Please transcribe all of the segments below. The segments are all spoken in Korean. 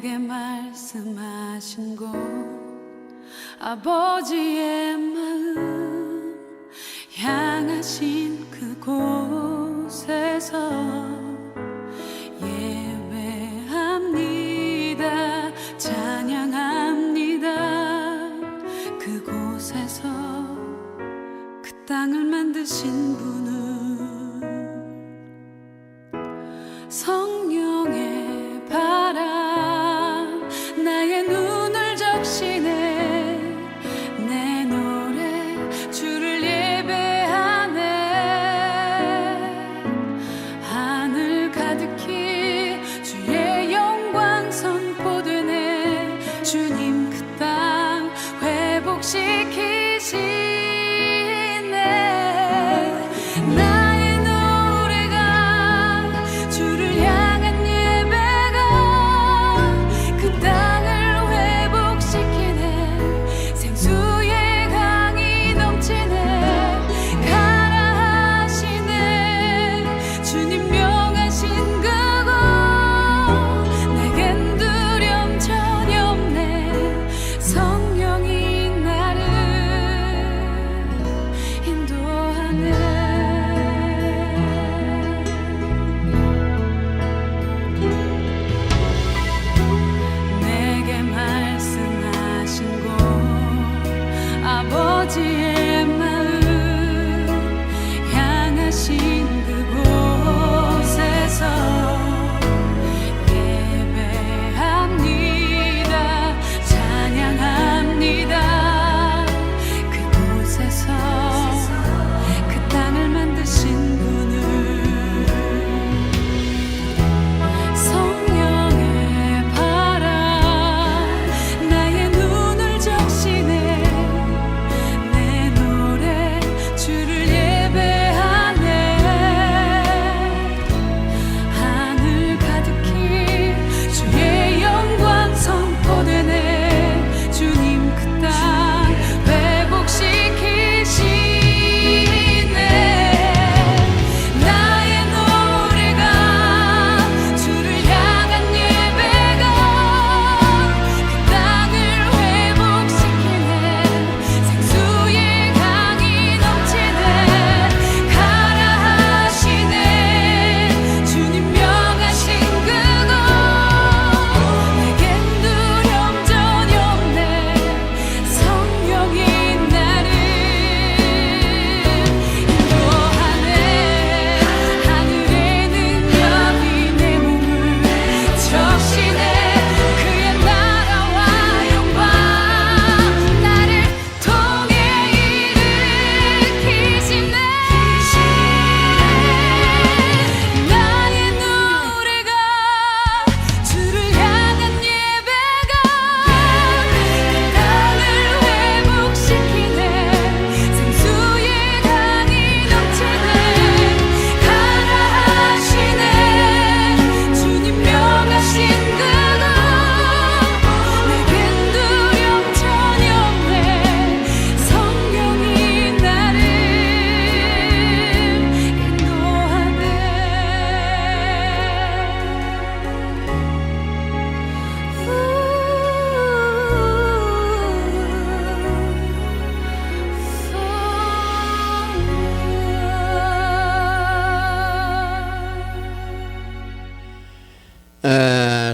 내게 말씀하신 곳 아버지의 마음 향하신 그곳에서 예배합니다. 찬양합니다. 그곳에서 그 땅을 만드신 분은 성령의 바람 나의 눈을 적시네. 내 노래 주를 예배하네. 하늘 가득히 주의 영광 선포되네. 주님 그 땅 회복시키시네. 아버지의 마음 향하신 그곳에서 예배합니다. 찬양합니다. 그곳에서 그 땅을 만드신 분을 성령의 바람 나의 눈을 적시네.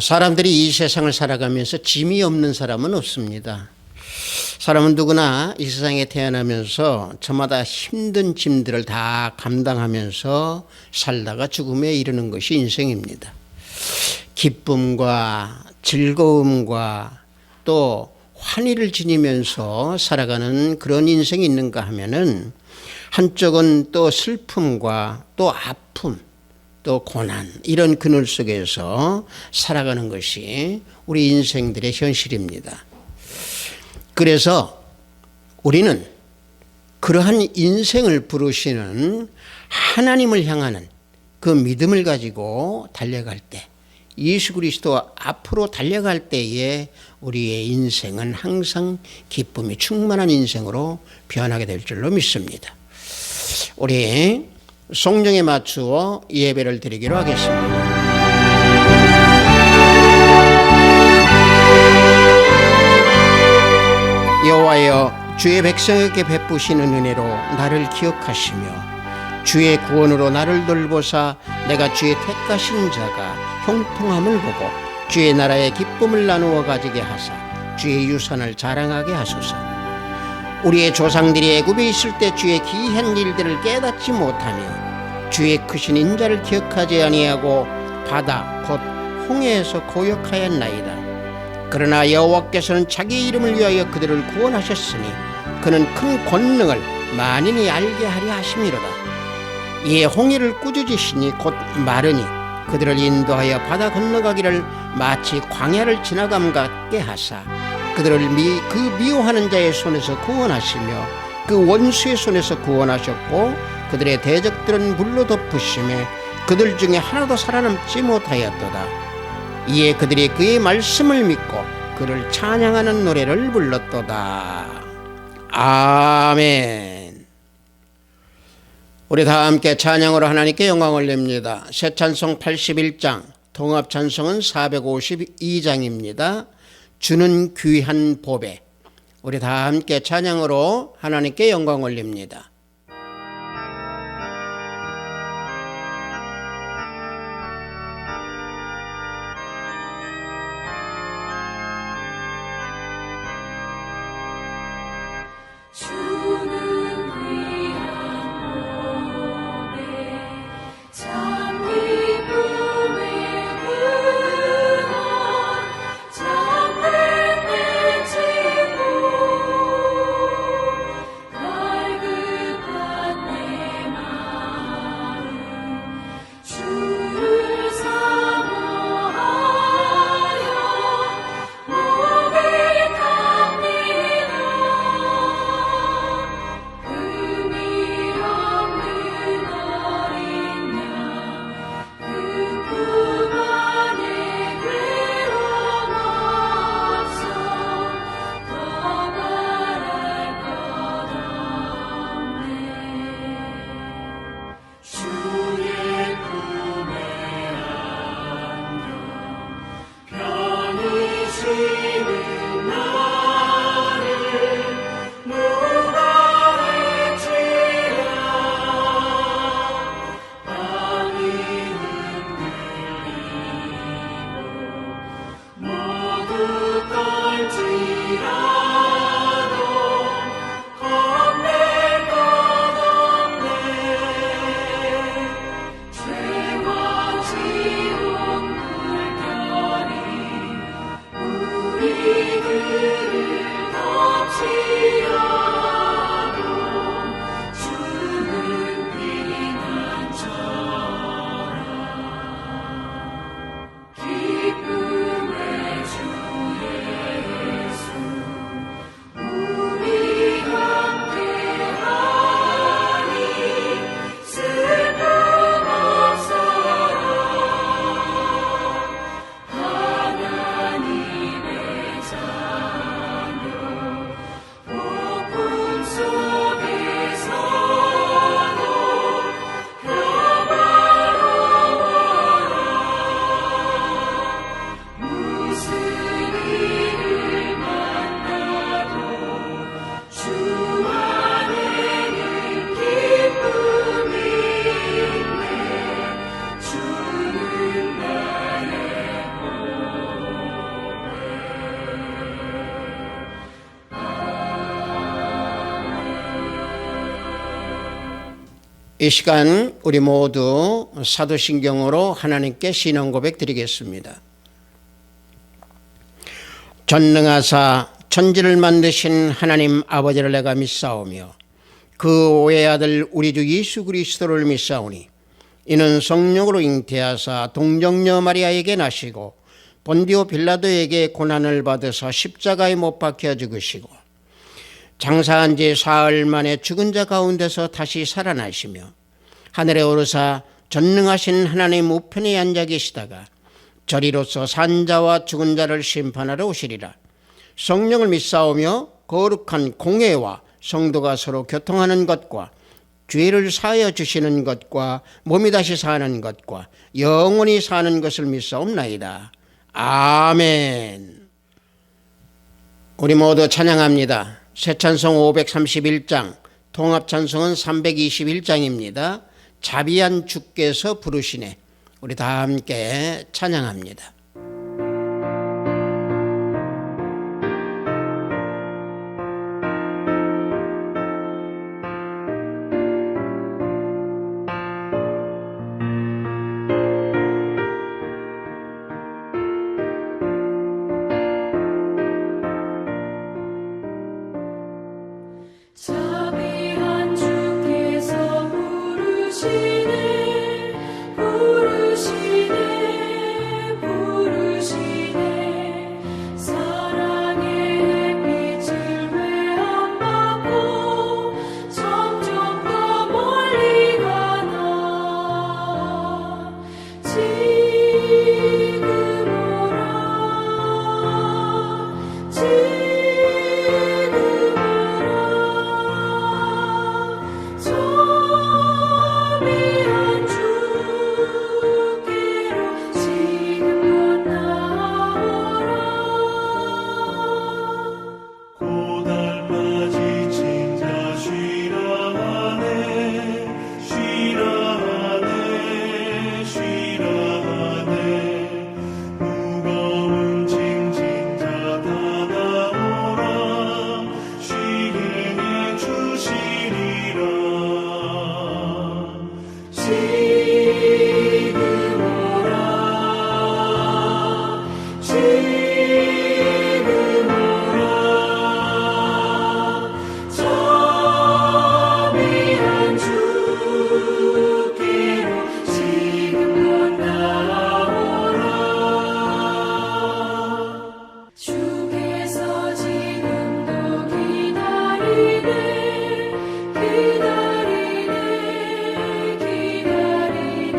사람들이 이 세상을 살아가면서 짐이 없는 사람은 없습니다. 사람은 누구나 이 세상에 태어나면서 저마다 힘든 짐들을 다 감당하면서 살다가 죽음에 이르는 것이 인생입니다. 기쁨과 즐거움과 또 환희를 지니면서 살아가는 그런 인생이 있는가 하면은 한쪽은 또 슬픔과 또 아픔 또 고난 이런 그늘 속에서 살아가는 것이 우리 인생들의 현실입니다. 그래서 우리는 그러한 인생을 부르시는 하나님을 향하는 그 믿음을 가지고 달려갈 때, 예수 그리스도 앞으로 달려갈 때에 우리의 인생은 항상 기쁨이 충만한 인생으로 변하게 될 줄로 믿습니다. 우리 성령에 맞추어 예배를 드리기로 하겠습니다. 여호와여, 주의 백성에게 베푸시는 은혜로 나를 기억하시며 주의 구원으로 나를 돌보사 내가 주의 택하신 자가 형통함을 보고 주의 나라의 기쁨을 나누어 가지게 하사 주의 유산을 자랑하게 하소서. 우리의 조상들이 애굽에 있을 때 주의 기이한 일들을 깨닫지 못하며 주의 크신 인자를 기억하지 아니하고 바다 곧 홍해에서 고역하였나이다. 그러나 여호와께서는 자기 이름을 위하여 그들을 구원하셨으니 그는 큰 권능을 만인이 알게 하려 하심이로다. 이에 홍해를 꾸짖으시니 곧 마르니 그들을 인도하여 바다 건너가기를 마치 광야를 지나감 같게 하사 그들을 그 미워하는 자의 손에서 구원하시며 그 원수의 손에서 구원하셨고 그들의 대적들은 물로 덮으심에 그들 중에 하나도 살아남지 못하였도다. 이에 그들이 그의 말씀을 믿고 그를 찬양하는 노래를 불렀도다. 아멘. 우리 다 함께 찬양으로 하나님께 영광 올립니다. 새 찬송 81장, 통합 찬송은 452장입니다. 주는 귀한 보배. 우리 다 함께 찬양으로 하나님께 영광 올립니다. 이 시간 우리 모두 사도신경으로 하나님께 신앙 고백 드리겠습니다. 전능하사 천지를 만드신 하나님 아버지를 내가 믿사오며 그 외아들 우리 주 예수 그리스도를 믿사오니 이는 성령으로 잉태하사 동정녀 마리아에게 나시고 본디오 빌라도에게 고난을 받으사 십자가에 못 박혀 죽으시고 장사한 지 사흘 만에 죽은 자 가운데서 다시 살아나시며 하늘에 오르사 전능하신 하나님 우편에 앉아 계시다가 저리로서 산 자와 죽은 자를 심판하러 오시리라. 성령을 믿사오며 거룩한 공회와 성도가 서로 교통하는 것과 죄를 사하여 주시는 것과 몸이 다시 사는 것과 영원히 사는 것을 믿사옵나이다. 아멘. 우리 모두 찬양합니다. 새 찬송 531장, 통합 찬송은 321장입니다. 자비한 주께서 부르시네. 우리 다 함께 찬양합니다. 자비한 주께서 부르시네 부르시네 부르시네 사랑의 햇빛을 외안받고 점점 더 멀리 가나 지금 오라 지금 자비한 주께로 지금 나아오라 고달파 지친 자 쉬라 하네 쉬라 하네 쉬라 하네 무거운 짐진 자 다 나오라 쉬게 해 주시리라 지금 오라 지금 오라 자비한 주께로 지금 나아오라 주께서 지금도 기다리네 기다리네 기다리네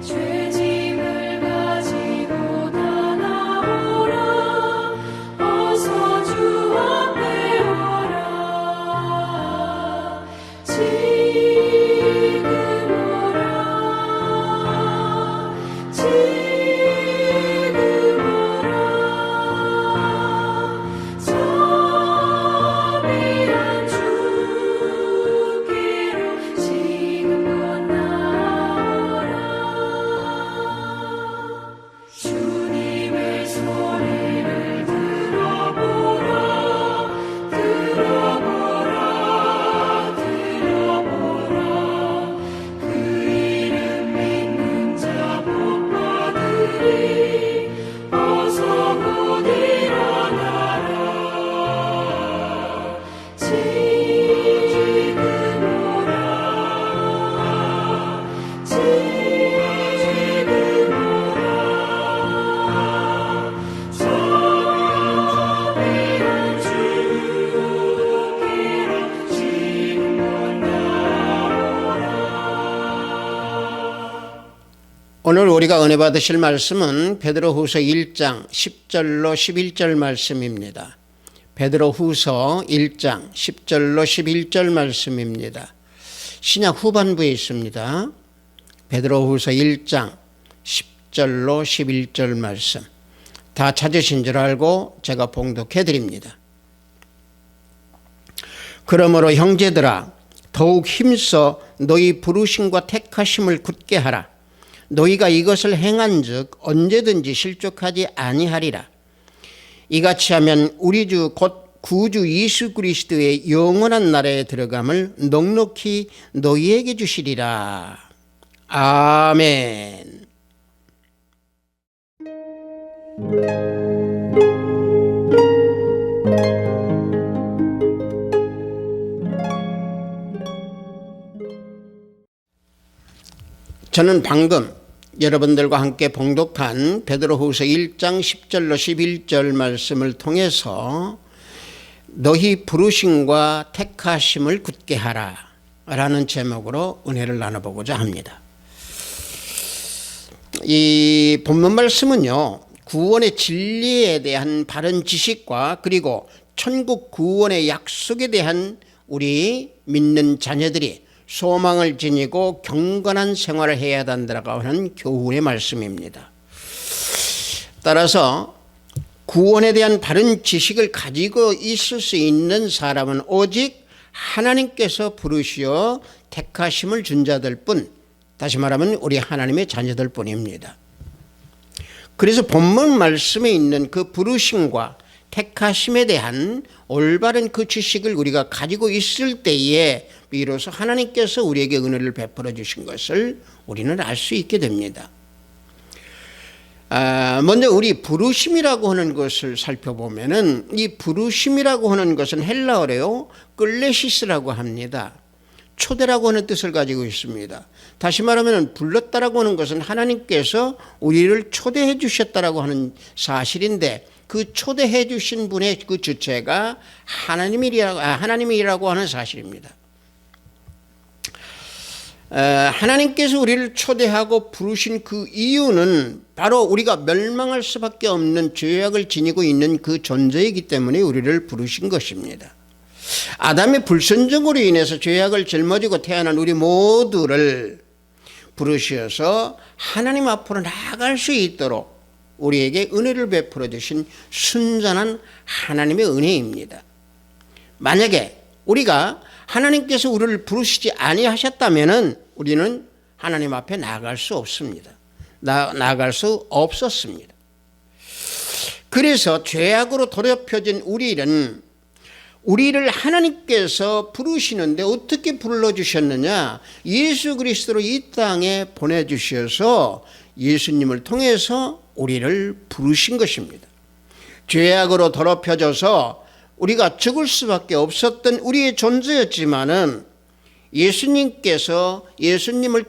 죄짐을 가지고 다 나오라 어서 주 앞에 오라 지금 오라 지금 오라 자비한 주께로 지금 나아오라 주님의 소리를 들어보라 들어보라 들어보라 그 이름 믿는 자 복 받으리 어서 곧 일어나라 지금 오라 지금 오라 자비한 주께로 지금 나아오라 오늘 우리가 은혜 받으실 말씀은 베드로후서 1장 10절로 11절 말씀입니다. 베드로후서 1장 10절로 11절 말씀입니다. 신약 후반부에 있습니다. 베드로후서 1장 10절로 11절 말씀. 다 찾으신 줄 알고 제가 봉독해 드립니다. 그러므로 형제들아 더욱 힘써 너희 부르심과 택하심을 굳게 하라. 너희가 이것을 행한즉 언제든지 실족하지 아니하리라. 이같이 하면 우리 주 곧 구주 예수 그리스도의 영원한 나라에 들어감을 넉넉히 너희에게 주시리라. 아멘. 저는 방금 여러분들과 함께 봉독한 베드로후서 1장 10절로 11절 말씀을 통해서 너희 부르심과 택하심을 굳게 하라 라는 제목으로 은혜를 나눠보고자 합니다. 이 본문 말씀은요, 구원의 진리에 대한 바른 지식과 그리고 천국 구원의 약속에 대한 우리 믿는 자녀들이 소망을 지니고 경건한 생활을 해야 한다고 하는 교훈의 말씀입니다. 따라서 구원에 대한 바른 지식을 가지고 있을 수 있는 사람은 오직 하나님께서 부르시어 택하심을 준 자들 뿐, 다시 말하면 우리 하나님의 자녀들 뿐입니다. 그래서 본문 말씀에 있는 그 부르심과 택하심에 대한 올바른 그 지식을 우리가 가지고 있을 때에 비로소 하나님께서 우리에게 은혜를 베풀어 주신 것을 우리는 알 수 있게 됩니다. 먼저 우리 부르심이라고 하는 것을 살펴보면은, 이 부르심이라고 하는 것은 헬라어로 끌레시스라고 합니다. 초대라고 하는 뜻을 가지고 있습니다. 다시 말하면 불렀다라고 하는 것은 하나님께서 우리를 초대해 주셨다라고 하는 사실인데, 그 초대해 주신 분의 그 주체가 하나님이라고 하는 사실입니다. 하나님께서 우리를 초대하고 부르신 그 이유는 바로 우리가 멸망할 수밖에 없는 죄악을 지니고 있는 그 존재이기 때문에 우리를 부르신 것입니다. 아담의 불순종으로 인해서 죄악을 짊어지고 태어난 우리 모두를 부르셔서 하나님 앞으로 나아갈 수 있도록 우리에게 은혜를 베풀어 주신 순전한 하나님의 은혜입니다. 만약에 우리가 하나님께서 우리를 부르시지 아니하셨다면 우리는 하나님 앞에 나아갈 수 없습니다. 나아갈 수 없었습니다. 그래서 죄악으로 더럽혀진 우리를 하나님께서 부르시는데 어떻게 불러주셨느냐? 예수 그리스도로 이 땅에 보내주셔서 예수님을 통해서 우리를 부르신 것입니다. 죄악으로 더럽혀져서 우리가 죽을 수밖에 없었던 우리의 존재였지만은 예수님을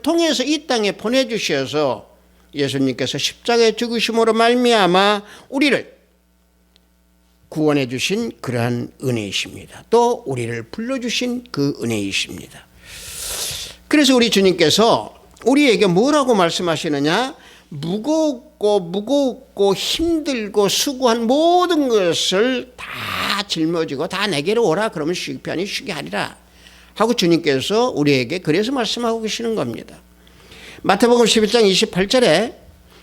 통해서 이 땅에 보내주셔서 예수님께서 십자가에 죽으심으로 말미암아 우리를 구원해 주신 그러한 은혜이십니다. 또 우리를 불러주신 그 은혜이십니다. 그래서 우리 주님께서 우리에게 뭐라고 말씀하시느냐? 무겁고 힘들고 수고한 모든 것을 다 짊어지고 다 내게로 오라. 그러면 편히 쉬게 하리라 하고 주님께서 우리에게 그래서 말씀하고 계시는 겁니다. 마태복음 11장 28절에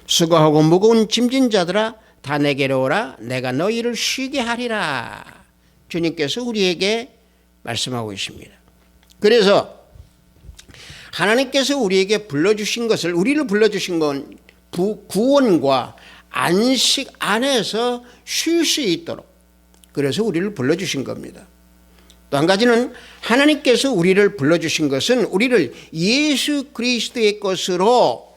수고하고 무거운 짐진 자들아 다 내게로 오라. 내가 너희를 쉬게 하리라. 주님께서 우리에게 말씀하고 계십니다. 그래서 하나님께서 우리에게 불러주신 것을, 우리를 불러주신 건 구원과 안식 안에서 쉴 수 있도록, 그래서 우리를 불러주신 겁니다. 또 한 가지는 하나님께서 우리를 불러주신 것은 우리를 예수 그리스도의 것으로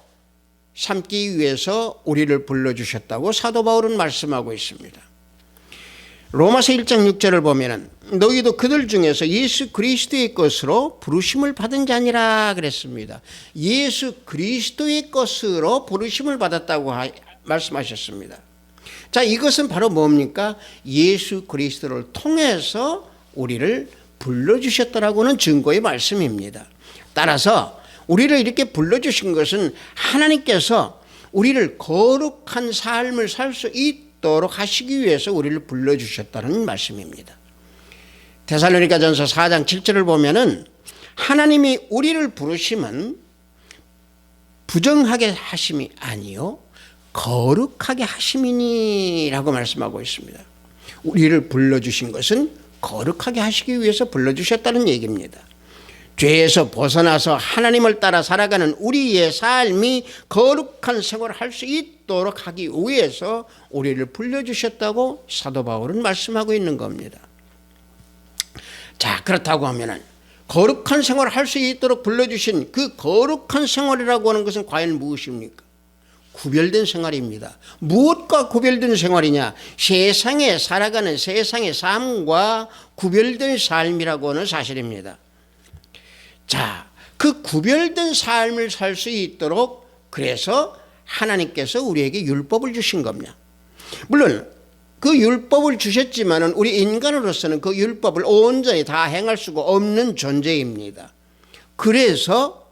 삼기 위해서 우리를 불러주셨다고 사도 바울은 말씀하고 있습니다. 로마서 1장 6절을 보면은 너희도 그들 중에서 예수 그리스도의 것으로 부르심을 받은 자니라 그랬습니다. 예수 그리스도의 것으로 부르심을 받았다고 말씀하셨습니다. 자, 이것은 바로 뭡니까? 예수 그리스도를 통해서 우리를 불러주셨다라고는 증거의 말씀입니다. 따라서 우리를 이렇게 불러주신 것은 하나님께서 우리를 거룩한 삶을 살 수 있도록 하시기 위해서 우리를 불러주셨다는 말씀입니다. 데살로니가전서 4장 7절을 보면은 하나님이 우리를 부르심은 부정하게 하심이 아니요 거룩하게 하심이니라고 말씀하고 있습니다. 우리를 불러주신 것은 거룩하게 하시기 위해서 불러주셨다는 얘기입니다. 죄에서 벗어나서 하나님을 따라 살아가는 우리의 삶이 거룩한 생활을 할 수 있도록 하기 위해서 우리를 불러주셨다고 사도 바울은 말씀하고 있는 겁니다. 자, 그렇다고 하면은 거룩한 생활을 할 수 있도록 불러주신 그 거룩한 생활이라고 하는 것은 과연 무엇입니까? 구별된 생활입니다. 무엇과 구별된 생활이냐? 세상에 살아가는 세상의 삶과 구별된 삶이라고 하는 사실입니다. 자, 그 구별된 삶을 살 수 있도록 그래서 하나님께서 우리에게 율법을 주신 겁니다. 물론 그 율법을 주셨지만은 우리 인간으로서는 그 율법을 온전히 다 행할 수가 없는 존재입니다. 그래서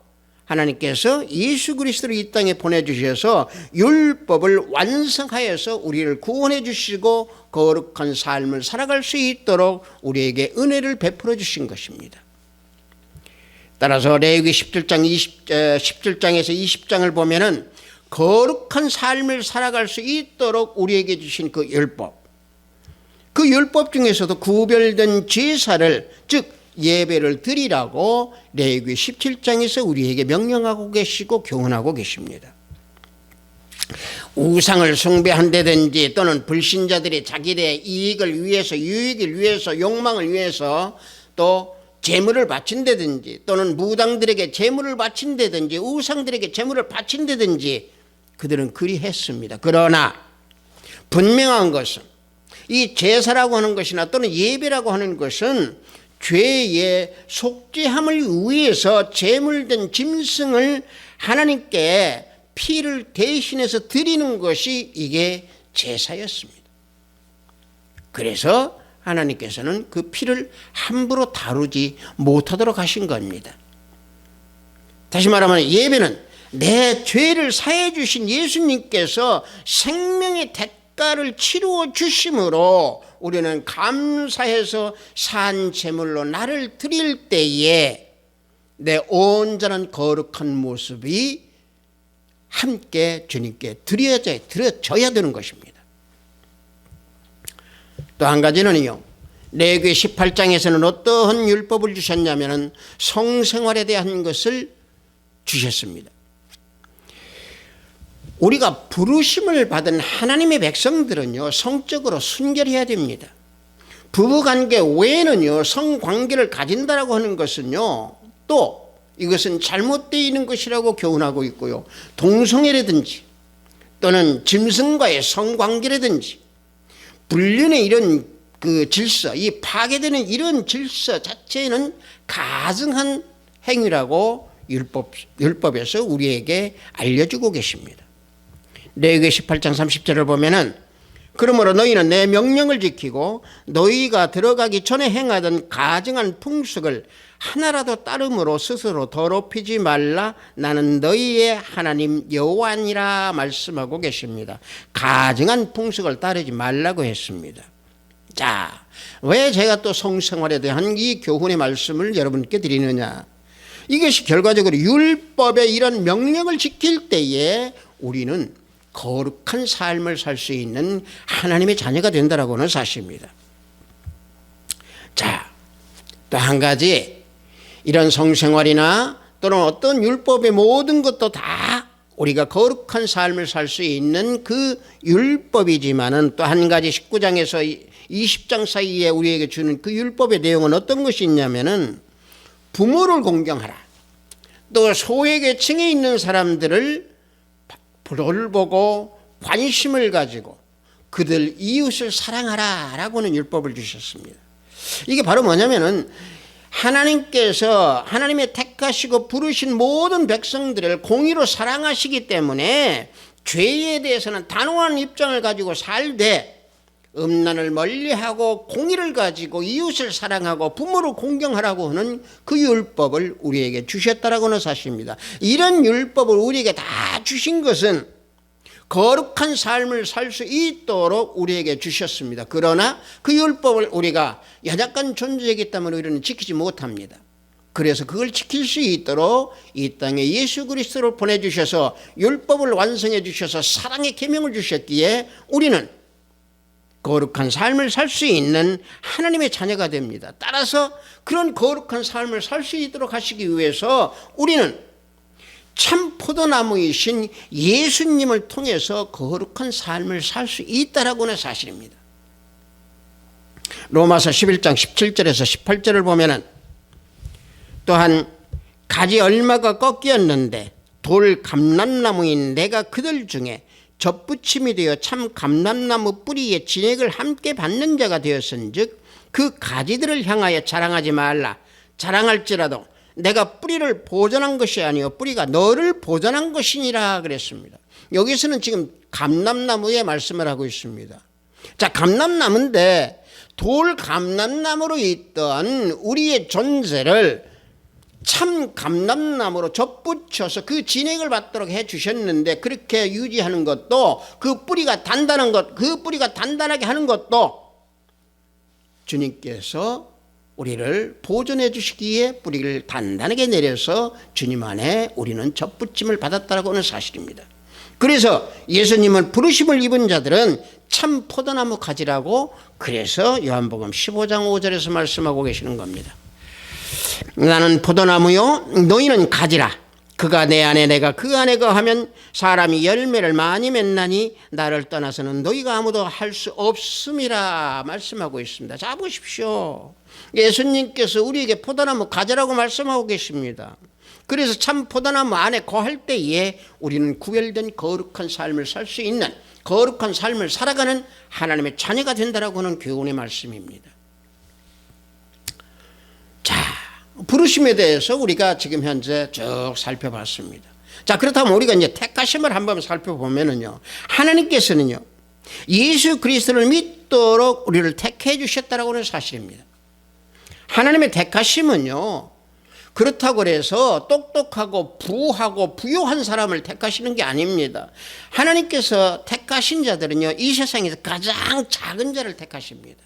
하나님께서 예수 그리스도를 이 땅에 보내주셔서 율법을 완성하여서 우리를 구원해 주시고 거룩한 삶을 살아갈 수 있도록 우리에게 은혜를 베풀어 주신 것입니다. 따라서 레위기 17장에서 20장을 보면은 거룩한 삶을 살아갈 수 있도록 우리에게 주신 그 율법, 그 율법 중에서도 구별된 제사를, 즉 예배를 드리라고 레위기 17장에서 우리에게 명령하고 계시고 교훈하고 계십니다. 우상을 숭배한다든지 또는 불신자들이 자기들의 이익을 위해서, 유익을 위해서, 욕망을 위해서 또 재물을 바친다든지 또는 무당들에게 재물을 바친다든지 우상들에게 재물을 바친다든지 그들은 그리했습니다. 그러나 분명한 것은 이 제사라고 하는 것이나 또는 예배라고 하는 것은 죄의 속죄함을 위해서 제물된 짐승을 하나님께 피를 대신해서 드리는 것이 이게 제사였습니다. 그래서 하나님께서는 그 피를 함부로 다루지 못하도록 하신 겁니다. 다시 말하면 예배는 내 죄를 사해 주신 예수님께서 생명의 대가를 치루어 주심으로 우리는 감사해서 산 제물로 나를 드릴 때에 내 온전한 거룩한 모습이 함께 주님께 드려져야 되는 것입니다. 또 한 가지는요, 레위기 18장에서는 어떠한 율법을 주셨냐면 성생활에 대한 것을 주셨습니다. 우리가 부르심을 받은 하나님의 백성들은요, 성적으로 순결해야 됩니다. 부부관계 외에는요, 성관계를 가진다라고 하는 것은요, 또 이것은 잘못되어 있는 것이라고 교훈하고 있고요, 동성애라든지 또는 짐승과의 성관계라든지 불륜의 이런 그 질서, 이 파괴되는 이런 질서 자체는 가증한 행위라고 율법에서 우리에게 알려주고 계십니다. 레위기 18장 30절을 보면은 그러므로 너희는 내 명령을 지키고 너희가 들어가기 전에 행하던 가증한 풍습을 하나라도 따름으로 스스로 더럽히지 말라. 나는 너희의 하나님 여호와니라 말씀하고 계십니다. 가증한 풍습을 따르지 말라고 했습니다. 자, 왜 제가 또 성생활에 대한 이 교훈의 말씀을 여러분께 드리느냐? 이것이 결과적으로 율법의 이런 명령을 지킬 때에 우리는 거룩한 삶을 살 수 있는 하나님의 자녀가 된다라고 하는 사실입니다. 자, 또 한 가지, 이런 성생활이나 또는 어떤 율법의 모든 것도 다 우리가 거룩한 삶을 살 수 있는 그 율법이지만은 또 한 가지 19장에서 20장 사이에 우리에게 주는 그 율법의 내용은 어떤 것이 있냐면은 부모를 공경하라. 또 소외계층에 있는 사람들을 돌보고 관심을 가지고 그들 이웃을 사랑하라 라고 하는 율법을 주셨습니다. 이게 바로 뭐냐면은 하나님께서 하나님의 택하시고 부르신 모든 백성들을 공의로 사랑하시기 때문에 죄에 대해서는 단호한 입장을 가지고 살되 음란을 멀리하고 공의를 가지고 이웃을 사랑하고 부모를 공경하라고 하는 그 율법을 우리에게 주셨다라고 하는 사실입니다. 이런 율법을 우리에게 다 주신 것은 거룩한 삶을 살 수 있도록 우리에게 주셨습니다. 그러나 그 율법을 우리가 연약한 존재이기 때문에 우리는 지키지 못합니다. 그래서 그걸 지킬 수 있도록 이 땅에 예수 그리스도를 보내주셔서 율법을 완성해 주셔서 사랑의 계명을 주셨기에 우리는 거룩한 삶을 살 수 있는 하나님의 자녀가 됩니다. 따라서 그런 거룩한 삶을 살 수 있도록 하시기 위해서 우리는 참 포도나무이신 예수님을 통해서 거룩한 삶을 살 수 있다라고 하는 사실입니다. 로마서 11장 17절에서 18절을 보면은 또한 가지 얼마가 꺾였는데 돌 감람나무인 내가 그들 중에 접붙임이 되어 참 감람나무 뿌리에 진액을 함께 받는 자가 되었은즉 그 가지들을 향하여 자랑하지 말라. 자랑할지라도 내가 뿌리를 보존한 것이 아니요 뿌리가 너를 보존한 것이니라 그랬습니다. 여기서는 지금 감람나무의 말씀을 하고 있습니다. 자, 감람나무인데 돌 감람나무로 있던 우리의 존재를 참 감람나무로 접붙여서 그 진액을 받도록 해 주셨는데 그렇게 유지하는 것도 그 뿌리가 단단한 것, 그 뿌리가 단단하게 하는 것도 주님께서 우리를 보존해 주시기에 뿌리를 단단하게 내려서 주님 안에 우리는 접붙임을 받았다라고 하는 사실입니다. 그래서 예수님은 부르심을 입은 자들은 참 포도나무 가지라고 그래서 요한복음 15장 5절에서 말씀하고 계시는 겁니다. 나는 포도나무요 너희는 가지라. 그가 내 안에 내가 그 안에 거하면 사람이 열매를 많이 맺나니 나를 떠나서는 너희가 아무도 할 수 없음이라 말씀하고 있습니다. 자 보십시오. 예수님께서 우리에게 포도나무 가지라고 말씀하고 계십니다. 그래서 참 포도나무 안에 거할 때에 우리는 구별된 거룩한 삶을 살 수 있는 거룩한 삶을 살아가는 하나님의 자녀가 된다라고 하는 교훈의 말씀입니다. 자, 부르심에 대해서 우리가 지금 현재 쭉 살펴봤습니다. 자, 그렇다면 우리가 이제 택하심을 한번 살펴보면은요, 하나님께서는요, 예수 그리스도를 믿도록 우리를 택해 주셨다라고 하는 사실입니다. 하나님의 택하심은요, 그렇다고 해서 똑똑하고 부하고 부유한 사람을 택하시는 게 아닙니다. 하나님께서 택하신 자들은요, 이 세상에서 가장 작은 자를 택하십니다.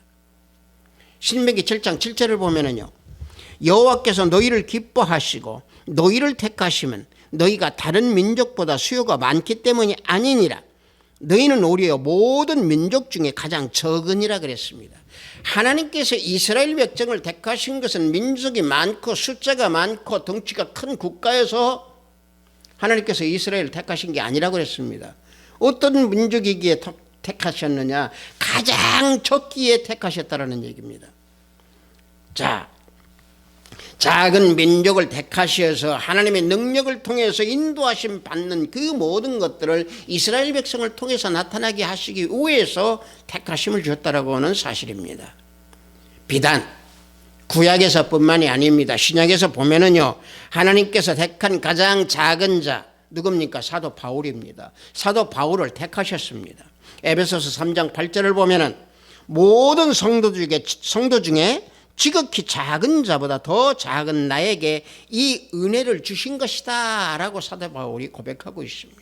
신명기 7장 7절을 보면은요, 여호와께서 너희를 기뻐하시고 너희를 택하시면 너희가 다른 민족보다 수요가 많기 때문이 아니니라. 너희는 오히려 모든 민족 중에 가장 적으니라 그랬습니다. 하나님께서 이스라엘 백성을 택하신 것은 민족이 많고 숫자가 많고 덩치가 큰 국가에서 하나님께서 이스라엘을 택하신 게 아니라고 그랬습니다. 어떤 민족이기에 택하셨느냐? 가장 적기에 택하셨다라는 얘기입니다. 자, 작은 민족을 택하셔서 하나님의 능력을 통해서 인도하심 받는 그 모든 것들을 이스라엘 백성을 통해서 나타나게 하시기 위해서 택하심을 주셨다라고 하는 사실입니다. 비단 구약에서뿐만이 아닙니다. 신약에서 보면은요, 하나님께서 택한 가장 작은 자 누굽니까? 사도 바울입니다. 사도 바울을 택하셨습니다. 에베소서 3장 8절을 보면은 모든 성도 중에 지극히 작은 자보다 더 작은 나에게 이 은혜를 주신 것이다 라고 사도 바울이 고백하고 있습니다.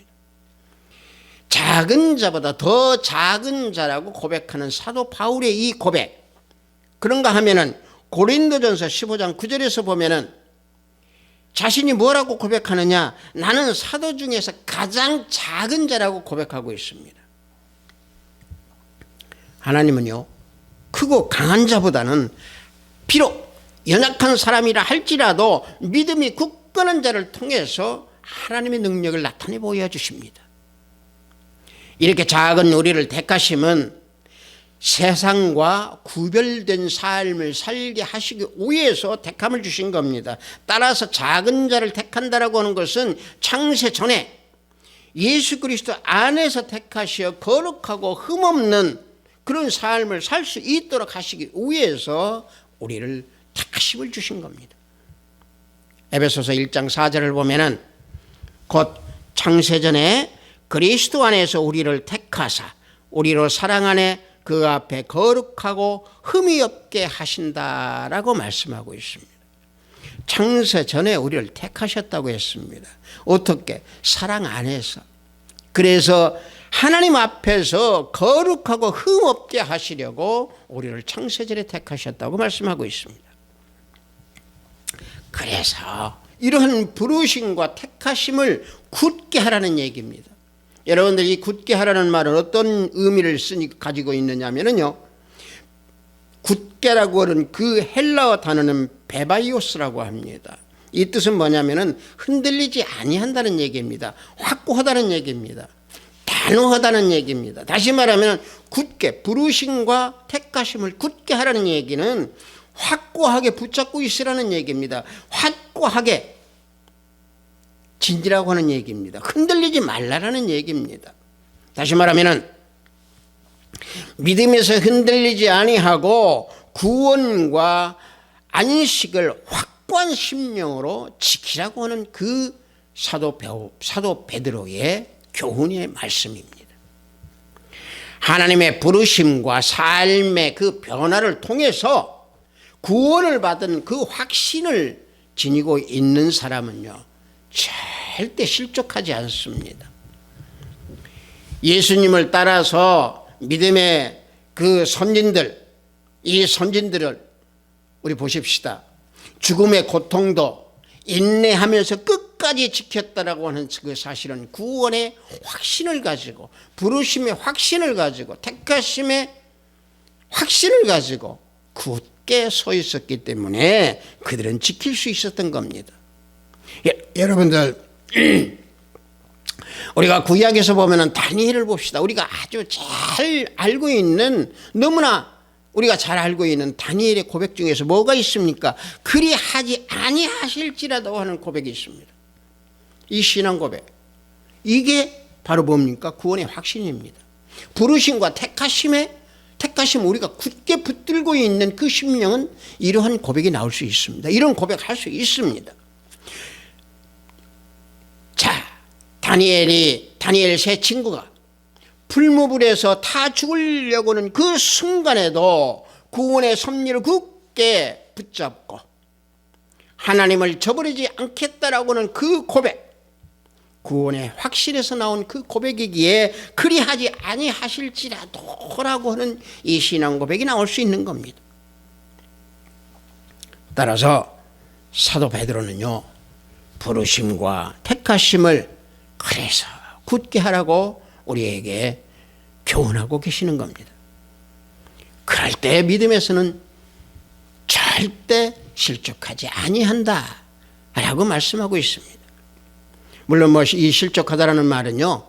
작은 자보다 더 작은 자라고 고백하는 사도 바울의 이 고백, 그런가 하면은 고린도전서 15장 9절에서 보면은 자신이 뭐라고 고백하느냐? 나는 사도 중에서 가장 작은 자라고 고백하고 있습니다. 하나님은요, 크고 강한 자보다는 비록 연약한 사람이라 할지라도 믿음이 굳건한 자를 통해서 하나님의 능력을 나타내 보여주십니다. 이렇게 작은 우리를 택하심은 세상과 구별된 삶을 살게 하시기 위해서 택함을 주신 겁니다. 따라서 작은 자를 택한다라고 하는 것은 창세 전에 예수 그리스도 안에서 택하시어 거룩하고 흠없는 그런 삶을 살 수 있도록 하시기 위해서 우리를 택하심을 주신 겁니다. 에베소서 1장 4절을 보면은 곧 창세전에 그리스도 안에서 우리를 택하사 우리로 사랑 안에 그 앞에 거룩하고 흠이 없게 하신다라고 말씀하고 있습니다. 창세전에 우리를 택하셨다고 했습니다. 어떻게? 사랑 안에서. 그래서 하나님 앞에서 거룩하고 흠없게 하시려고 우리를 창세전에 택하셨다고 말씀하고 있습니다. 그래서 이러한 부르심과 택하심을 굳게 하라는 얘기입니다. 여러분들 이 굳게 하라는 말은 어떤 의미를 가지고 있느냐면요, 굳게라고 하는 그 헬라어 단어는 베바이오스라고 합니다. 이 뜻은 뭐냐면은 흔들리지 아니한다는 얘기입니다. 확고하다는 얘기입니다. 단호하다는 얘기입니다. 다시 말하면 굳게 부르심과 택하심을 굳게 하라는 얘기는 확고하게 붙잡고 있으라는 얘기입니다. 확고하게 진지라고 하는 얘기입니다. 흔들리지 말라라는 얘기입니다. 다시 말하면 믿음에서 흔들리지 아니하고 구원과 안식을 확고한 심령으로 지키라고 하는 그 사도 베드로의 교훈의 말씀입니다. 하나님의 부르심과 삶의 그 변화를 통해서 구원을 받은 그 확신을 지니고 있는 사람은요, 절대 실족하지 않습니다. 예수님을 따라서 믿음의 그 선진들, 이 선진들을 우리 보십시다. 죽음의 고통도 인내하면서 끝까지 끝까지 지켰다라고 하는 그 사실은 구원의 확신을 가지고, 부르심의 확신을 가지고, 택하심의 확신을 가지고 굳게 서 있었기 때문에 그들은 지킬 수 있었던 겁니다. 여러분들 우리가 구약에서 보면은 다니엘을 봅시다. 우리가 아주 잘 알고 있는, 너무나 우리가 잘 알고 있는 다니엘의 고백 중에서 뭐가 있습니까? 그리하지 아니하실지라도 하는 고백이 있습니다. 이 신앙 고백, 이게 바로 뭡니까? 구원의 확신입니다. 부르심과 택하심, 우리가 굳게 붙들고 있는 그 심령은 이러한 고백이 나올 수 있습니다. 이런 고백할 수 있습니다. 자, 다니엘 세 친구가 풀무불에서 타 죽으려고는 그 순간에도 구원의 섭리를 굳게 붙잡고 하나님을 저버리지 않겠다라고는 그 고백, 구원의 확신에서 나온 그 고백이기에 그리하지 아니하실지라도라고 하는 이 신앙 고백이 나올 수 있는 겁니다. 따라서 사도 베드로는요, 부르심과 택하심을 그래서 굳게 하라고 우리에게 교훈하고 계시는 겁니다. 그럴 때 믿음에서는 절대 실족하지 아니한다 라고 말씀하고 있습니다. 물론 이 실족하다라는 말은요,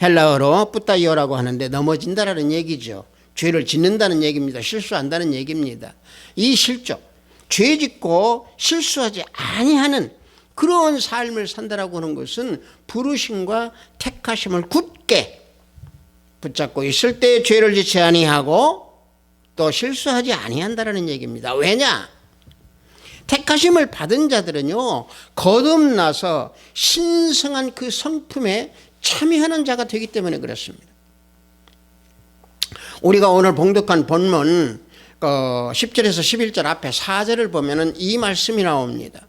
헬라어로 뿌타이오라고 하는데 넘어진다라는 얘기죠. 죄를 짓는다는 얘기입니다. 실수한다는 얘기입니다. 이 실족, 죄 짓고 실수하지 아니하는 그런 삶을 산다라고 하는 것은 부르심과 택하심을 굳게 붙잡고 있을 때 죄를 짓지 아니하고 또 실수하지 아니한다라는 얘기입니다. 왜냐? 택하심을 받은 자들은요, 거듭나서 신성한 그 성품에 참여하는 자가 되기 때문에 그렇습니다. 우리가 오늘 봉독한 본문 10절에서 11절 앞에 4절을 보면은 이 말씀이 나옵니다.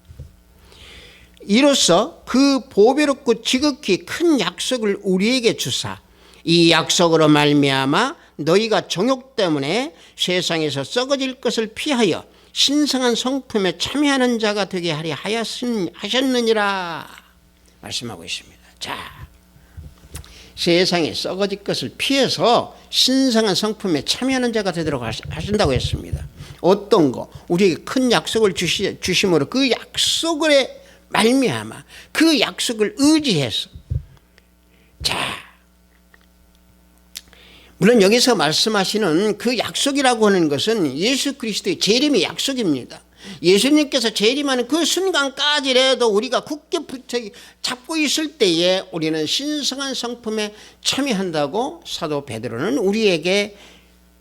이로써 그 보배롭고 지극히 큰 약속을 우리에게 주사 이 약속으로 말미암아 너희가 정욕 때문에 세상에서 썩어질 것을 피하여 신성한 성품에 참여하는 자가 되게 하려 하셨느니라 말씀하고 있습니다. 자, 세상에 썩어질 것을 피해서 신성한 성품에 참여하는 자가 되도록 하신다고 했습니다. 어떤 거? 우리에게 큰 약속을 주심으로 그 약속을 말미암아 그 약속을 의지해서, 자, 물론 여기서 말씀하시는 그 약속이라고 하는 것은 예수 그리스도의 재림의 약속입니다. 예수님께서 재림하는 그 순간까지라도 우리가 굳게 잡고 있을 때에 우리는 신성한 성품에 참여한다고 사도 베드로는 우리에게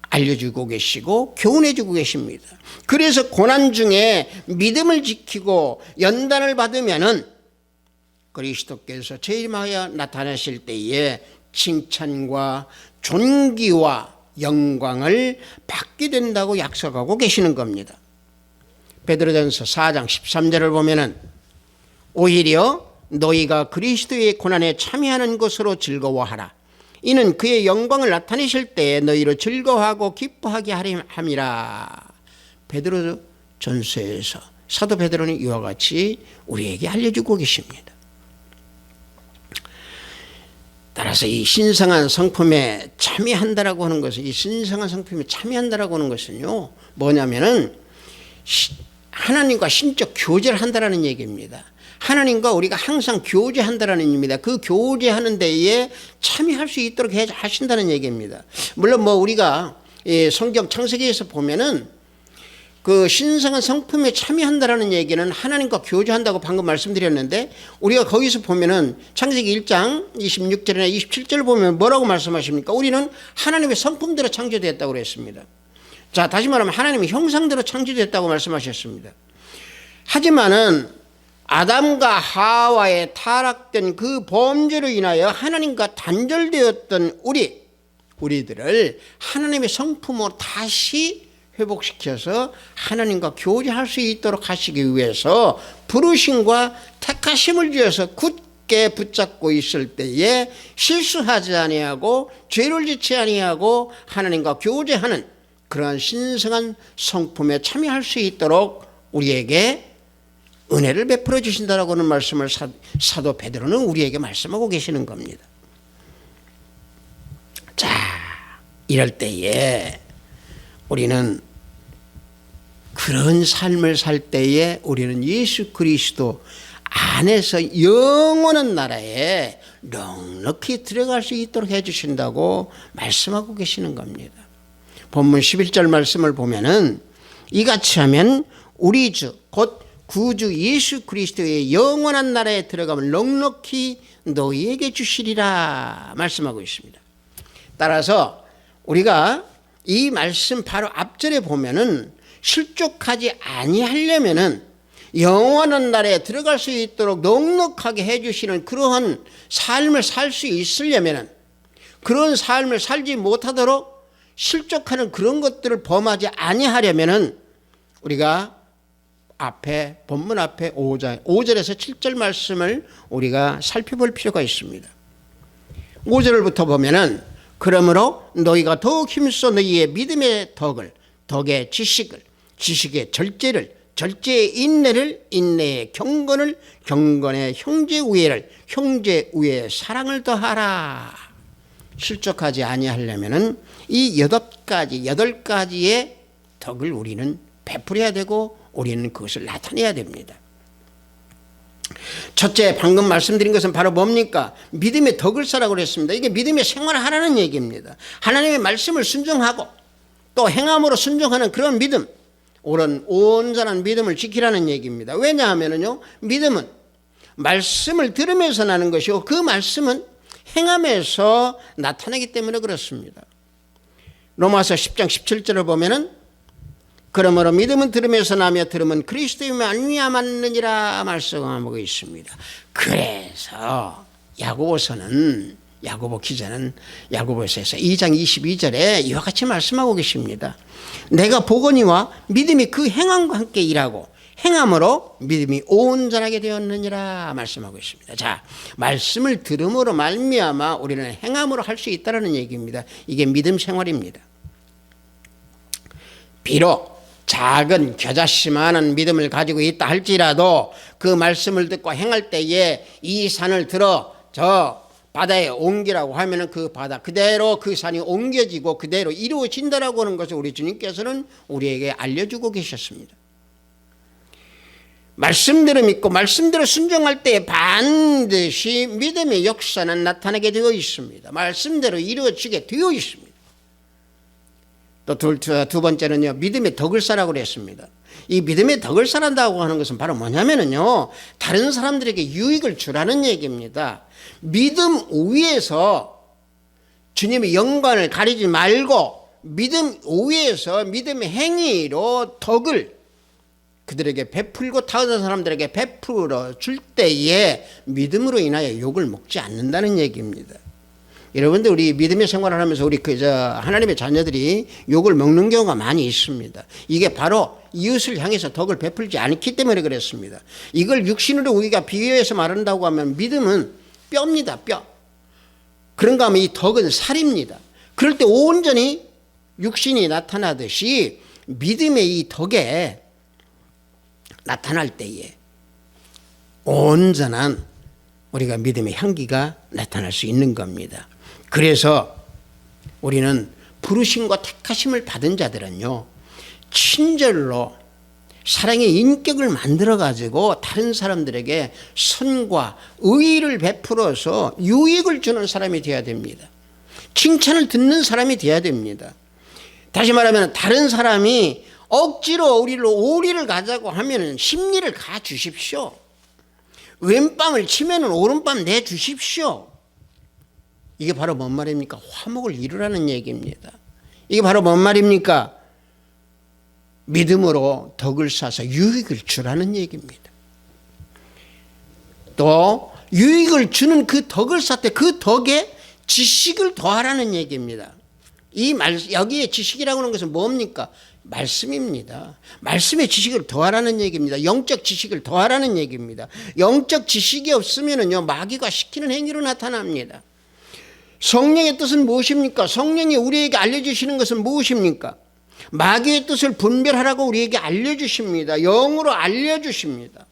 알려주고 계시고 교훈해주고 계십니다. 그래서 고난 중에 믿음을 지키고 연단을 받으면은 그리스도께서 재림하여 나타나실 때에 칭찬과 존귀와 영광을 받게 된다고 약속하고 계시는 겁니다. 베드로전서 4장 13절을 보면은 오히려 너희가 그리스도의 고난에 참여하는 것으로 즐거워하라. 이는 그의 영광을 나타내실 때에 너희로 즐거워하고 기뻐하게 함이라. 베드로전서에서 사도 베드로는 이와 같이 우리에게 알려주고 계십니다. 따라서 이 신성한 성품에 참여한다라고 하는 것은, 이 신성한 성품에 참여한다라고 하는 것은요, 뭐냐면은 하나님과 신적 교제를 한다라는 얘기입니다. 하나님과 우리가 항상 교제한다라는 의미입니다. 그 교제하는 데에 참여할 수 있도록 하신다는 얘기입니다. 물론 우리가 성경 창세기에서 보면은 그 신성한 성품에 참여한다라는 얘기는 하나님과 교제한다고 방금 말씀드렸는데, 우리가 거기서 보면은 창세기 1장 26절이나 27절을 보면 뭐라고 말씀하십니까? 우리는 하나님의 성품대로 창조되었다고 그랬습니다. 자, 다시 말하면 하나님의 형상대로 창조됐다고 말씀하셨습니다. 하지만은 아담과 하와의 타락된 그 범죄로 인하여 하나님과 단절되었던 우리들을 하나님의 성품으로 다시 회복시켜서 하나님과 교제할 수 있도록 하시기 위해서 부르심과 택하심을 주어서 굳게 붙잡고 있을 때에 실수하지 아니하고 죄를 짓지 아니하고 하나님과 교제하는 그러한 신성한 성품에 참여할 수 있도록 우리에게 은혜를 베풀어 주신다라고는 말씀을 사도 베드로는 우리에게 말씀하고 계시는 겁니다. 자, 이럴 때에 우리는 그런 삶을 살 때에 우리는 예수 그리스도 안에서 영원한 나라에 넉넉히 들어갈 수 있도록 해주신다고 말씀하고 계시는 겁니다. 본문 11절 말씀을 보면은 이같이 하면 우리 주 곧 구주 예수 그리스도의 영원한 나라에 들어가면 넉넉히 너희에게 주시리라 말씀하고 있습니다. 따라서 우리가 이 말씀 바로 앞절에 보면은 실족하지 아니하려면은 영원한 나라에 들어갈 수 있도록 넉넉하게 해주시는 그러한 삶을 살 수 있으려면은, 그런 삶을 살지 못하도록 실족하는 그런 것들을 범하지 아니하려면은 우리가 앞에 본문 앞에 5절에서 7절 말씀을 우리가 살펴볼 필요가 있습니다. 5절부터 보면은 그러므로 너희가 더욱 힘써 너희의 믿음의 덕의 지식의 절제를, 절제의 인내를, 인내의 경건을, 경건의 형제 우애를, 형제 우애의 사랑을 더하라. 실족하지 아니하려면은 이 8가지의 덕을 우리는 베풀어야 되고 우리는 그것을 나타내야 됩니다. 첫째, 방금 말씀드린 것은 바로 뭡니까? 믿음의 덕을 쌓으라고 그랬습니다. 이게 믿음의 생활을 하라는 얘기입니다. 하나님의 말씀을 순종하고 또 행함으로 순종하는 그런 믿음, 옳은 온전한 믿음을 지키라는 얘기입니다. 왜냐하면요, 믿음은 말씀을 들으면서 나는 것이고 그 말씀은 행함에서 나타나기 때문에 그렇습니다. 로마서 10장 17절을 보면은 그러므로 믿음은 들으면서 나며 들으면 그리스도의 말미암았느니라 말씀하고 있습니다. 그래서 야고보 기자는 야고보서에서 2장 22절에 이와 같이 말씀하고 계십니다. 내가 보거니와 믿음이 그 행함과 함께 일하고 행함으로 믿음이 온전하게 되었느니라 말씀하고 있습니다. 자, 말씀을 들음으로 말미암아 우리는 행함으로 할 수 있다는 얘기입니다. 이게 믿음 생활입니다. 비록 작은 겨자씨만한 믿음을 가지고 있다 할지라도 그 말씀을 듣고 행할 때에 이 산을 들어 저 바다에 옮기라고 하면은 그 바다 그대로 그 산이 옮겨지고 그대로 이루어진다라고 하는 것을 우리 주님께서는 우리에게 알려주고 계셨습니다. 말씀대로 믿고 말씀대로 순종할 때 반드시 믿음의 역사는 나타나게 되어 있습니다. 말씀대로 이루어지게 되어 있습니다. 또 두 번째는요, 믿음의 덕을 쌓으라고 그랬습니다. 이 믿음의 덕을 쌓는다고 하는 것은 바로 뭐냐면요, 다른 사람들에게 유익을 주라는 얘기입니다. 믿음 위에서 주님의 영광을 가리지 말고 믿음 위에서 믿음의 행위로 덕을 그들에게 베풀고 다른 사람들에게 베풀어 줄 때에 믿음으로 인하여 욕을 먹지 않는다는 얘기입니다. 여러분들, 우리 믿음의 생활을 하면서 우리 하나님의 자녀들이 욕을 먹는 경우가 많이 있습니다. 이게 바로 이웃을 향해서 덕을 베풀지 않기 때문에 그랬습니다. 이걸 육신으로 우리가 비유해서 말한다고 하면 믿음은 뼈입니다, 뼈. 그런가 하면 이 덕은 살입니다. 그럴 때 온전히 육신이 나타나듯이 믿음의 이 덕에 나타날 때에 온전한 우리가 믿음의 향기가 나타날 수 있는 겁니다. 그래서 우리는 부르심과 택하심을 받은 자들은요, 친절로 사랑의 인격을 만들어 가지고 다른 사람들에게 선과 의의를 베풀어서 유익을 주는 사람이 되어야 됩니다. 칭찬을 듣는 사람이 되어야 됩니다. 다시 말하면 다른 사람이 억지로 우리를 오리를 가자고 하면 심리를 가 주십시오. 왼밤을 치면 오른밤 내 주십시오. 이게 바로 뭔 말입니까? 화목을 이루라는 얘기입니다. 이게 바로 뭔 말입니까? 믿음으로 덕을 쌓아서 유익을 주라는 얘기입니다. 또 유익을 주는 그 덕을 쌓되 그 덕에 지식을 더하라는 얘기입니다. 여기에 지식이라고 하는 것은 뭡니까? 말씀입니다. 말씀의 지식을 더하라는 얘기입니다. 영적 지식을 더하라는 얘기입니다. 영적 지식이 없으면요, 마귀가 시키는 행위로 나타납니다. 성령의 뜻은 무엇입니까? 성령이 우리에게 알려주시는 것은 무엇입니까? 마귀의 뜻을 분별하라고 우리에게 알려주십니다. 영으로 알려주십니다.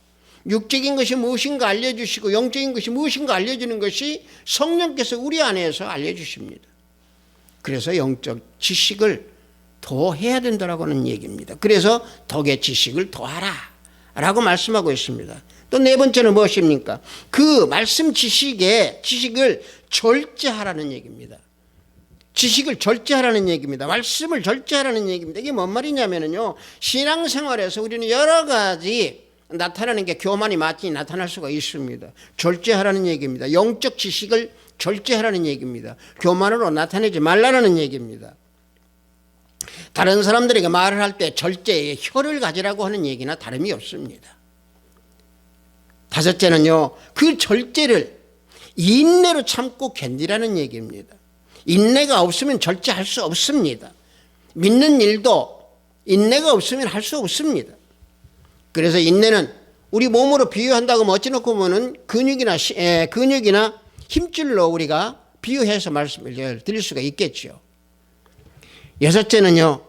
육적인 것이 무엇인가 알려주시고 영적인 것이 무엇인가 알려주는 것이 성령께서 우리 안에서 알려주십니다. 그래서 영적 지식을 더해야 된다라고 하는 얘기입니다. 그래서 덕의 지식을 더하라 라고 말씀하고 있습니다. 또 네 번째는 무엇입니까? 그 말씀 지식을 절제하라는 얘기입니다. 지식을 절제하라는 얘기입니다. 말씀을 절제하라는 얘기입니다. 이게 뭔 말이냐면요, 신앙생활에서 우리는 여러 가지 나타나는 게 교만이 많이 나타날 수가 있습니다. 절제하라는 얘기입니다. 영적 지식을 절제하라는 얘기입니다. 교만으로 나타내지 말라는 얘기입니다. 다른 사람들에게 말을 할 때 절제의 혀를 가지라고 하는 얘기나 다름이 없습니다. 다섯째는요, 그 절제를 인내로 참고 견디라는 얘기입니다. 인내가 없으면 절제할 수 없습니다. 믿는 일도 인내가 없으면 할 수 없습니다. 그래서 인내는 우리 몸으로 비유한다고 어찌놓고 보면은 근육이나 힘줄로 우리가 비유해서 말씀을 드릴 수가 있겠죠. 여섯째는요,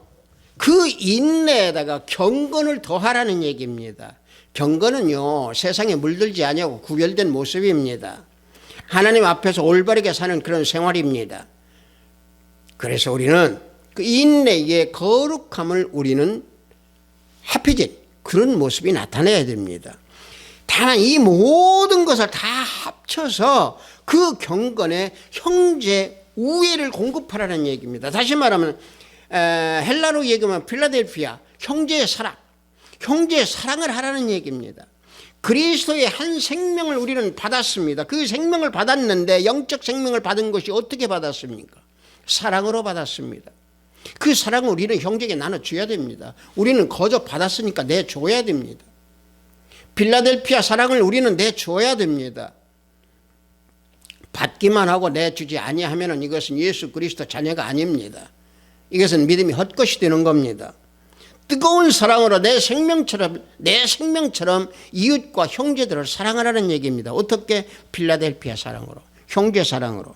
그 인내에다가 경건을 더하라는 얘기입니다. 경건은요, 세상에 물들지 아니하고 구별된 모습입니다. 하나님 앞에서 올바르게 사는 그런 생활입니다. 그래서 우리는 그 인내의 거룩함을 우리는 합해진 그런 모습이 나타나야 됩니다. 다만 이 모든 것을 다 합쳐서 그 경건에 형제 우애를 공급하라는 얘기입니다. 다시 말하면 헬라로 얘기하면 필라델피아, 형제의 사랑을 하라는 얘기입니다. 그리스도의 한 생명을 우리는 받았습니다. 그 생명을 받았는데 영적 생명을 받은 것이 어떻게 받았습니까? 사랑으로 받았습니다. 그 사랑을 우리는 형제에게 나눠줘야 됩니다. 우리는 거저 받았으니까 내줘야 됩니다. 필라델피아 사랑을 우리는 내줘야 됩니다. 받기만 하고 내주지 아니하면 이것은 예수 그리스도 자녀가 아닙니다. 이것은 믿음이 헛것이 되는 겁니다. 뜨거운 사랑으로 내 생명처럼 이웃과 형제들을 사랑하라는 얘기입니다. 어떻게? 필라델피아 사랑으로, 형제 사랑으로.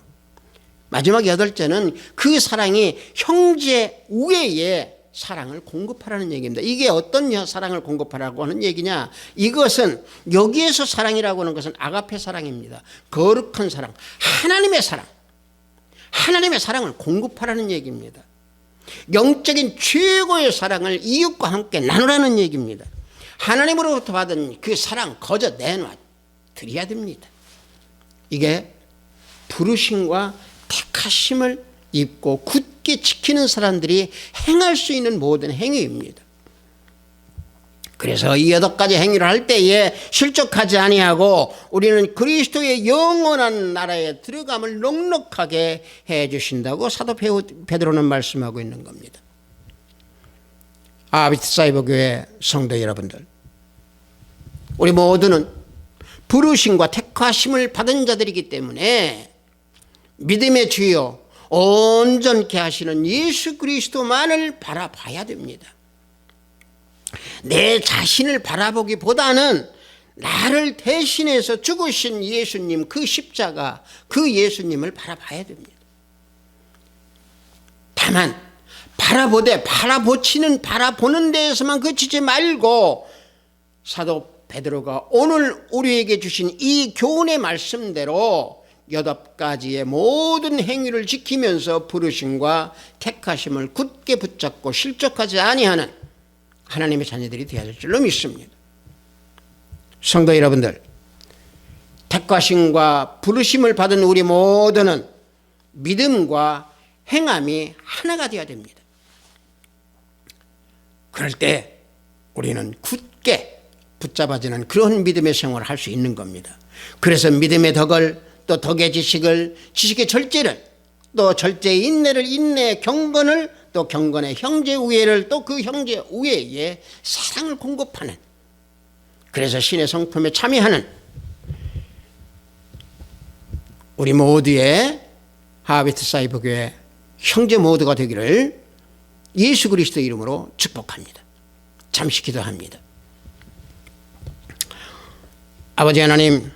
마지막 여덟째는 그 사랑이 형제 우애의 사랑을 공급하라는 얘기입니다. 이게 어떤 사랑을 공급하라고 하는 얘기냐? 이것은 여기에서 사랑이라고 하는 것은 아가페 사랑입니다. 거룩한 사랑, 하나님의 사랑을 공급하라는 얘기입니다. 영적인 최고의 사랑을 이웃과 함께 나누라는 얘기입니다. 하나님으로부터 받은 그 사랑 거저 내놔 드려야 됩니다. 이게 부르심과 택하심을 입고 굳게 지키는 사람들이 행할 수 있는 모든 행위입니다. 그래서 이 8가지 행위를 할 때에 실족하지 아니하고 우리는 그리스도의 영원한 나라에 들어감을 넉넉하게 해 주신다고 사도 베드로는 말씀하고 있는 겁니다. 아비트사이버 교회 성도 여러분들, 우리 모두는 부르심과 택하심을 받은 자들이기 때문에 믿음의 주요 온전케 하시는 예수 그리스도만을 바라봐야 됩니다. 내 자신을 바라보기보다는 나를 대신해서 죽으신 예수님, 그 십자가, 그 예수님을 바라봐야 됩니다. 다만 바라보는 데에서만 그치지 말고 사도 베드로가 오늘 우리에게 주신 이 교훈의 말씀대로 8가지의 모든 행위를 지키면서 부르심과 택하심을 굳게 붙잡고 실족하지 아니하는 하나님의 자녀들이 되어야 될 줄로 믿습니다. 성도 여러분들, 택하심과 부르심을 받은 우리 모두는 믿음과 행함이 하나가 되어야 됩니다. 그럴 때 우리는 굳게 붙잡아지는 그런 믿음의 생활을 할 수 있는 겁니다. 그래서 믿음의 덕을, 또 덕의 지식의 절제를, 또 절제의 인내를, 인내의 경건을, 또 경건의 형제 우애를, 또 그 형제 우애에 사랑을 공급하는, 그래서 신의 성품에 참여하는 우리 모두의 하비트 사이버 교회 형제 모두가 되기를 예수 그리스도 이름으로 축복합니다. 잠시 기도합니다. 아버지 하나님,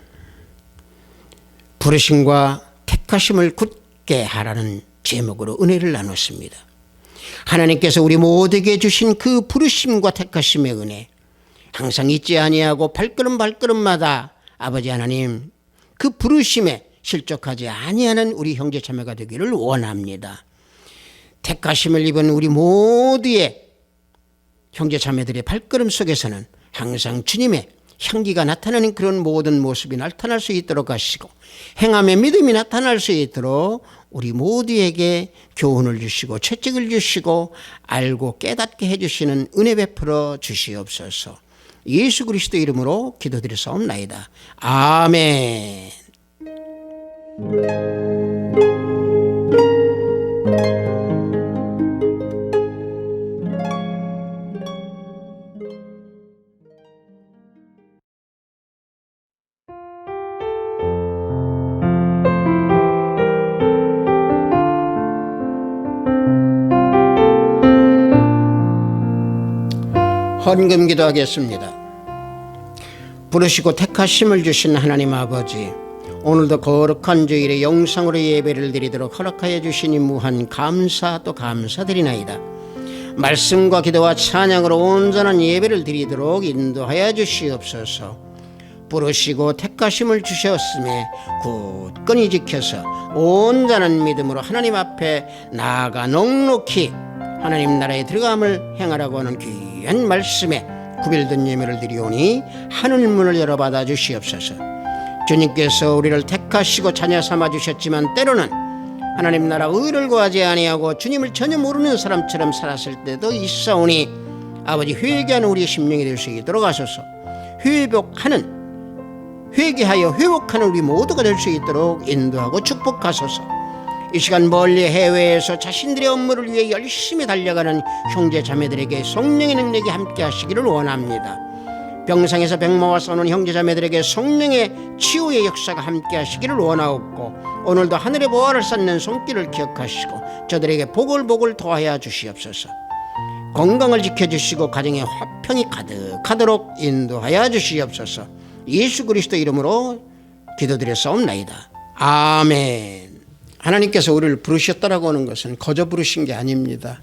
부르심과 택하심을 굳게 하라는 제목으로 은혜를 나눴습니다. 하나님께서 우리 모두에게 주신 그 부르심과 택하심의 은혜, 항상 잊지 아니하고 발걸음마다 아버지 하나님 그 부르심에 실족하지 아니하는 우리 형제 자매가 되기를 원합니다. 택하심을 입은 우리 모두의 형제 자매들의 발걸음 속에서는 항상 주님의 향기가 나타나는 그런 모든 모습이 나타날 수 있도록 하시고 행함의 믿음이 나타날 수 있도록 우리 모두에게 교훈을 주시고 채찍을 주시고 알고 깨닫게 해주시는 은혜 베풀어 주시옵소서. 예수 그리스도 이름으로 기도드렸사옵나이다. 아멘. 헌금 기도하겠습니다. 부르시고 택하심을 주신 하나님 아버지, 오늘도 거룩한 주일에 영상으로 예배를 드리도록 허락하여 주시니 무한 감사 또 감사드리나이다. 말씀과 기도와 찬양으로 온전한 예배를 드리도록 인도하여 주시옵소서. 부르시고 택하심을 주셨음에 굳건히 지켜서 온전한 믿음으로 하나님 앞에 나아가 넉넉히 하나님 나라에 들어감을 행하라고 하는 귀한 말씀에 구별된 예배를 드리오니 하늘 문을 열어 받아 주시옵소서. 주님께서 우리를 택하시고 자녀 삼아 주셨지만 때로는 하나님 나라 의를 구하지 아니하고 주님을 전혀 모르는 사람처럼 살았을 때도 있사오니 아버지 회개하는 우리의 심령이 될 수 있도록 하소서. 회개하여 회복하는 우리 모두가 될 수 있도록 인도하고 축복하소서. 이 시간 멀리 해외에서 자신들의 업무를 위해 열심히 달려가는 형제 자매들에게 성령의 능력이 함께 하시기를 원합니다. 병상에서 백마와 싸우는 형제 자매들에게 성령의 치유의 역사가 함께 하시기를 원하옵고 오늘도 하늘의 보화를 쌓는 손길을 기억하시고 저들에게 복을 더하여 주시옵소서. 건강을 지켜주시고 가정에 화평이 가득하도록 인도하여 주시옵소서. 예수 그리스도 이름으로 기도드렸사옵나이다. 아멘. 하나님께서 우리를 부르셨다라고 하는 것은 거저 부르신 게 아닙니다.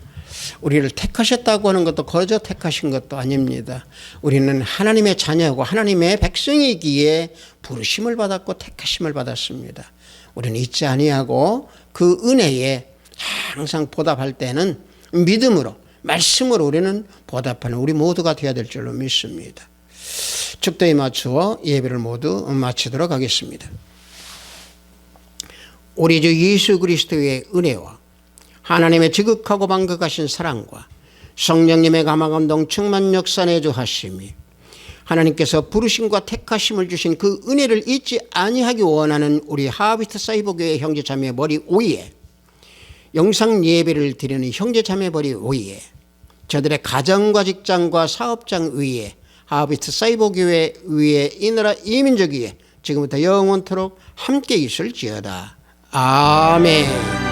우리를 택하셨다고 하는 것도 거저 택하신 것도 아닙니다. 우리는 하나님의 자녀고 하나님의 백성이기에 부르심을 받았고 택하심을 받았습니다. 우리는 잊지 아니하고 그 은혜에 항상 보답할 때는 믿음으로 말씀으로 우리는 보답하는 우리 모두가 되어야 될 줄로 믿습니다. 축도에 맞추어 예배를 모두 마치도록 하겠습니다. 우리 주 예수 그리스도의 은혜와 하나님의 지극하고 만극하신 사랑과 성령님의 감화감동 충만 역사 내주하심이 하나님께서 부르심과 택하심을 주신 그 은혜를 잊지 아니하기 원하는 우리 하비트 사이버교회 형제자매 머리 위에 영상 예배를 드리는 형제자매 머리 위에 저들의 가정과 직장과 사업장 위에 하비트 사이버교회 위에 이 나라 이민족 위에 지금부터 영원토록 함께 있을지어다. 아멘.